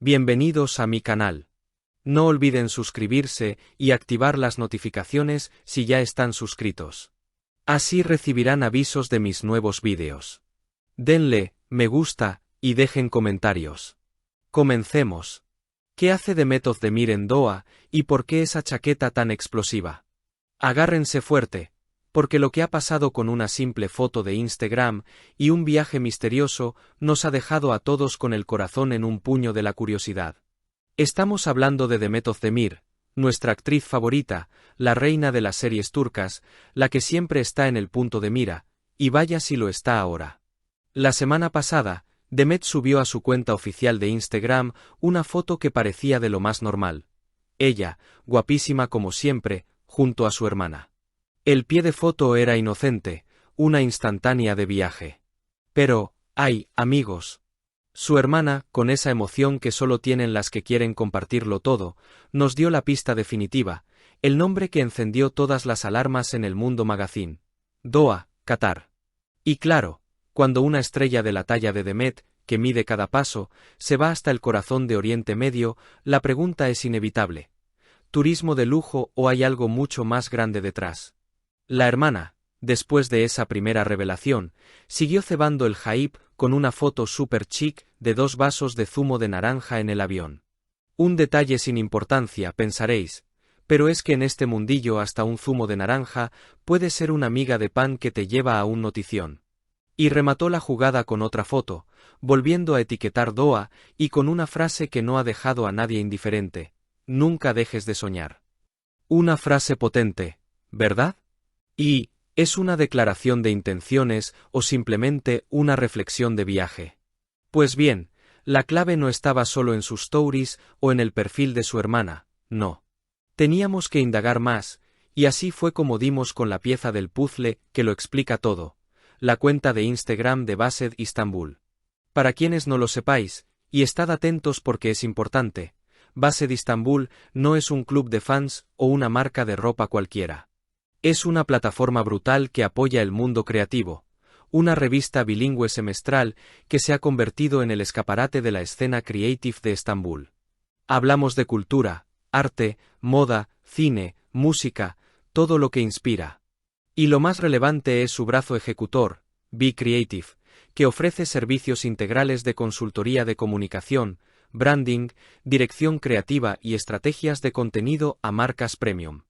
Bienvenidos a mi canal. No olviden suscribirse y activar las notificaciones si ya están suscritos. Así recibirán avisos de mis nuevos vídeos. Denle me gusta y dejen comentarios. Comencemos. ¿Qué hace Demet Özdemir en Doha y por qué esa chaqueta tan explosiva? Agárrense fuerte, porque lo que ha pasado con una simple foto de Instagram y un viaje misterioso nos ha dejado a todos con el corazón en un puño de la curiosidad. Estamos hablando de Demet Özdemir, nuestra actriz favorita, la reina de las series turcas, la que siempre está en el punto de mira, y vaya si lo está ahora. La semana pasada, Demet subió a su cuenta oficial de Instagram una foto que parecía de lo más normal. Ella, guapísima como siempre, junto a su hermana. El pie de foto era inocente, una instantánea de viaje. Pero, ¡ay, amigos! Su hermana, con esa emoción que solo tienen las que quieren compartirlo todo, nos dio la pista definitiva, el nombre que encendió todas las alarmas en el Mundo Magazine. Doha, Qatar. Y claro, cuando una estrella de la talla de Demet, que mide cada paso, se va hasta el corazón de Oriente Medio, la pregunta es inevitable. ¿Turismo de lujo o hay algo mucho más grande detrás? La hermana, después de esa primera revelación, siguió cebando el hype con una foto super chic de 2 vasos de zumo de naranja en el avión. Un detalle sin importancia, pensaréis, pero es que en este mundillo hasta un zumo de naranja puede ser una miga de pan que te lleva a un notición. Y remató la jugada con otra foto, volviendo a etiquetar Doha y con una frase que no ha dejado a nadie indiferente: nunca dejes de soñar. Una frase potente, ¿verdad? Y, ¿es una declaración de intenciones o simplemente una reflexión de viaje? Pues bien, la clave no estaba solo en sus stories o en el perfil de su hermana, no. Teníamos que indagar más, y así fue como dimos con la pieza del puzzle que lo explica todo, la cuenta de Instagram de Based Istanbul. Para quienes no lo sepáis, y estad atentos porque es importante, Based Istanbul no es un club de fans o una marca de ropa cualquiera. Es una plataforma brutal que apoya el mundo creativo, una revista bilingüe semestral que se ha convertido en el escaparate de la escena creative de Estambul. Hablamos de cultura, arte, moda, cine, música, todo lo que inspira. Y lo más relevante es su brazo ejecutor, Be Creative, que ofrece servicios integrales de consultoría de comunicación, branding, dirección creativa y estrategias de contenido a marcas premium.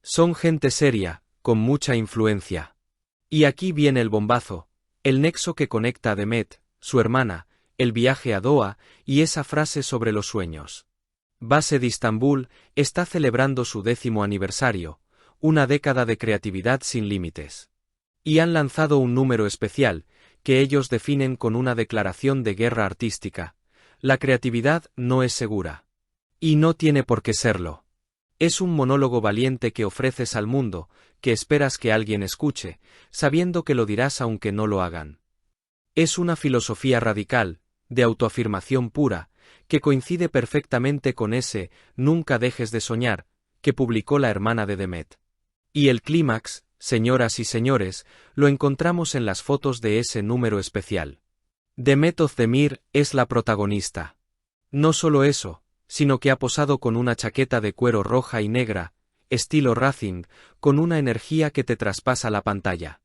Son gente seria, con mucha influencia. Y aquí viene el bombazo, el nexo que conecta a Demet, su hermana, el viaje a Doha y esa frase sobre los sueños. Based Istanbul está celebrando su 10º aniversario, una década de creatividad sin límites. Y han lanzado un número especial, que ellos definen con una declaración de guerra artística. La creatividad no es segura. Y no tiene por qué serlo. Es un monólogo valiente que ofreces al mundo, que esperas que alguien escuche, sabiendo que lo dirás aunque no lo hagan. Es una filosofía radical, de autoafirmación pura, que coincide perfectamente con ese «nunca dejes de soñar» que publicó la hermana de Demet. Y el clímax, señoras y señores, lo encontramos en las fotos de ese número especial. Demet Özdemir es la protagonista. No solo eso, sino que ha posado con una chaqueta de cuero roja y negra, estilo Racing, con una energía que te traspasa la pantalla.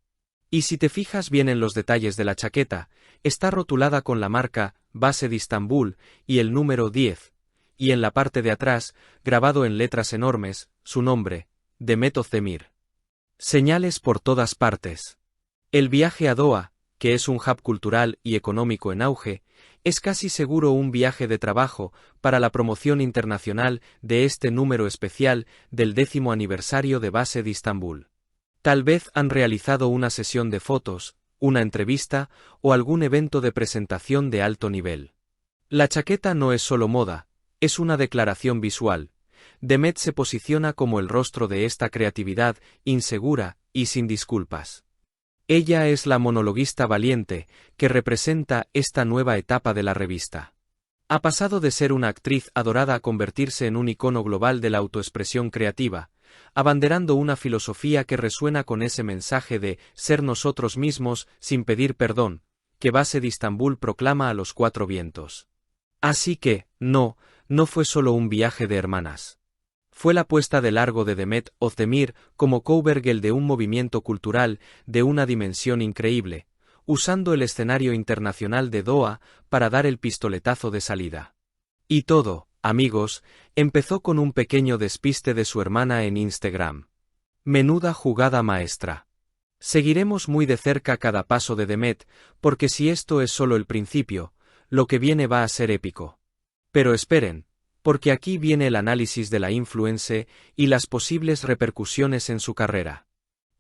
Y si te fijas bien en los detalles de la chaqueta, está rotulada con la marca Based Istanbul y el número 10, y en la parte de atrás, grabado en letras enormes, su nombre, Demet Özdemir. Señales por todas partes. El viaje a Doha, que es un hub cultural y económico en auge, es casi seguro un viaje de trabajo para la promoción internacional de este número especial del 10º aniversario de Based Istanbul. Tal vez han realizado una sesión de fotos, una entrevista o algún evento de presentación de alto nivel. La chaqueta no es solo moda, es una declaración visual. Demet se posiciona como el rostro de esta creatividad insegura y sin disculpas. Ella es la monologuista valiente, que representa esta nueva etapa de la revista. Ha pasado de ser una actriz adorada a convertirse en un icono global de la autoexpresión creativa, abanderando una filosofía que resuena con ese mensaje de ser nosotros mismos sin pedir perdón, que Based Istanbul proclama a los 4 vientos. Así que, no fue solo un viaje de hermanas. Fue la puesta de largo de Demet Özdemir como cowgirl de un movimiento cultural de una dimensión increíble, usando el escenario internacional de Doha para dar el pistoletazo de salida. Y todo, amigos, empezó con un pequeño despiste de su hermana en Instagram. Menuda jugada maestra. Seguiremos muy de cerca cada paso de Demet, porque si esto es solo el principio, lo que viene va a ser épico. Pero esperen, porque aquí viene el análisis de la influencer y las posibles repercusiones en su carrera.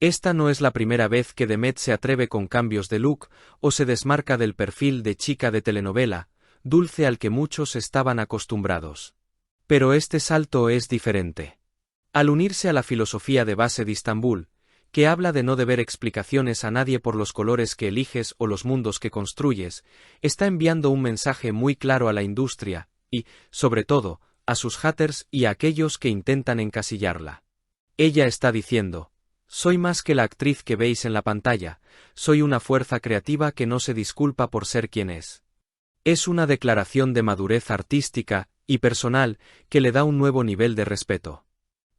Esta no es la primera vez que Demet se atreve con cambios de look o se desmarca del perfil de chica de telenovela, dulce al que muchos estaban acostumbrados. Pero este salto es diferente. Al unirse a la filosofía de base de Istambul, que habla de no deber explicaciones a nadie por los colores que eliges o los mundos que construyes, está enviando un mensaje muy claro a la industria, y, sobre todo, a sus haters y a aquellos que intentan encasillarla. Ella está diciendo: soy más que la actriz que veis en la pantalla, soy una fuerza creativa que no se disculpa por ser quien es. Es una declaración de madurez artística y personal que le da un nuevo nivel de respeto.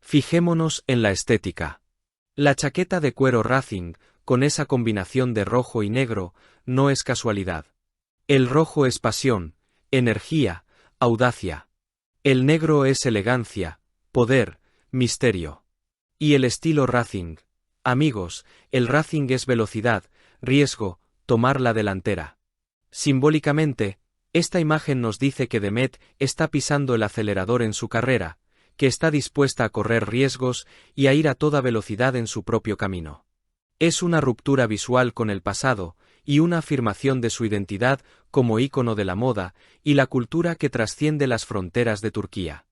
Fijémonos en la estética. La chaqueta de cuero Racing, con esa combinación de rojo y negro, no es casualidad. El rojo es pasión, energía, audacia. El negro es elegancia, poder, misterio. Y el estilo Racing. Amigos, el Racing es velocidad, riesgo, tomar la delantera. Simbólicamente, esta imagen nos dice que Demet está pisando el acelerador en su carrera, que está dispuesta a correr riesgos y a ir a toda velocidad en su propio camino. Es una ruptura visual con el pasado y una afirmación de su identidad como ícono de la moda y la cultura que trasciende las fronteras de Turquía.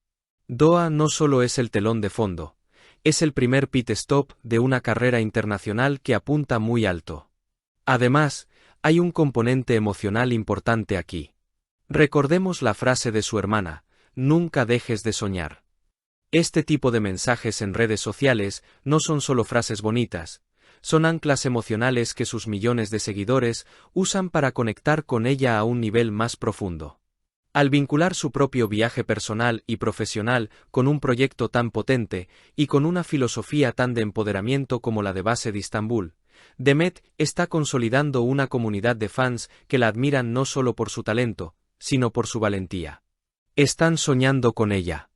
Doha no solo es el telón de fondo, es el primer pit stop de una carrera internacional que apunta muy alto. Además, hay un componente emocional importante aquí. Recordemos la frase de su hermana: nunca dejes de soñar. Este tipo de mensajes en redes sociales no son solo frases bonitas, son anclas emocionales que sus millones de seguidores usan para conectar con ella a un nivel más profundo. Al vincular su propio viaje personal y profesional con un proyecto tan potente y con una filosofía tan de empoderamiento como la de base de Istambul, Demet está consolidando una comunidad de fans que la admiran no solo por su talento, sino por su valentía. Están soñando con ella.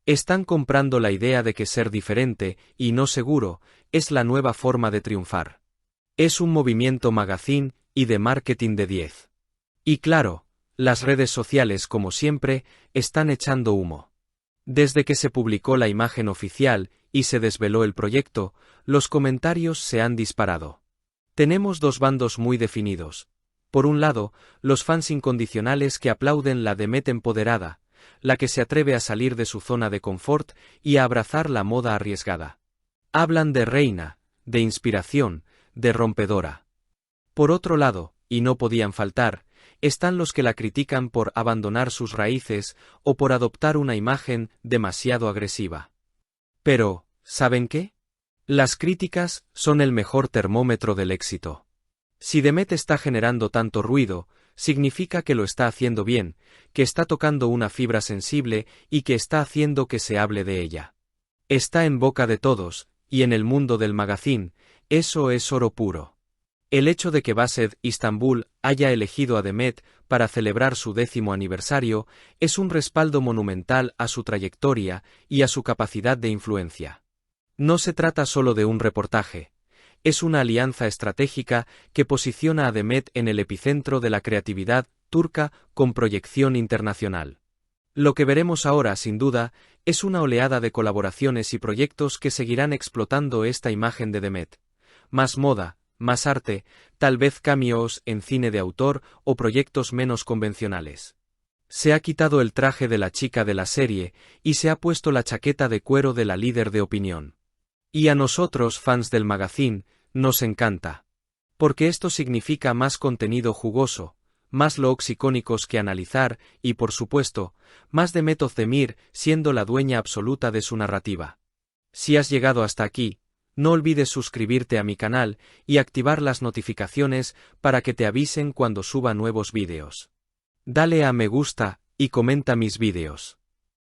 Están comprando la idea de que ser diferente, y no seguro, es la nueva forma de triunfar. Es un movimiento magazine y de marketing de 10. Y claro, las redes sociales, como siempre, están echando humo. Desde que se publicó la imagen oficial y se desveló el proyecto, los comentarios se han disparado. Tenemos dos bandos muy definidos. Por un lado, los fans incondicionales que aplauden la Demet empoderada, la que se atreve a salir de su zona de confort y a abrazar la moda arriesgada. Hablan de reina, de inspiración, de rompedora. Por otro lado, y no podían faltar, están los que la critican por abandonar sus raíces o por adoptar una imagen demasiado agresiva. Pero, ¿saben qué? Las críticas son el mejor termómetro del éxito. Si Demet está generando tanto ruido, significa que lo está haciendo bien, que está tocando una fibra sensible y que está haciendo que se hable de ella. Está en boca de todos, y en el mundo del magazine, eso es oro puro. El hecho de que Based Istambul haya elegido a Demet para celebrar su 10º aniversario es un respaldo monumental a su trayectoria y a su capacidad de influencia. No se trata solo de un reportaje. Es una alianza estratégica que posiciona a Demet en el epicentro de la creatividad turca con proyección internacional. Lo que veremos ahora, sin duda, es una oleada de colaboraciones y proyectos que seguirán explotando esta imagen de Demet. Más moda, más arte, tal vez cameos en cine de autor o proyectos menos convencionales. Se ha quitado el traje de la chica de la serie y se ha puesto la chaqueta de cuero de la líder de opinión. Y a nosotros, fans del magazine, nos encanta. Porque esto significa más contenido jugoso, más looks icónicos que analizar y, por supuesto, más Demet Özdemir siendo la dueña absoluta de su narrativa. Si has llegado hasta aquí, no olvides suscribirte a mi canal y activar las notificaciones para que te avisen cuando suba nuevos vídeos. Dale a me gusta Y comenta mis vídeos.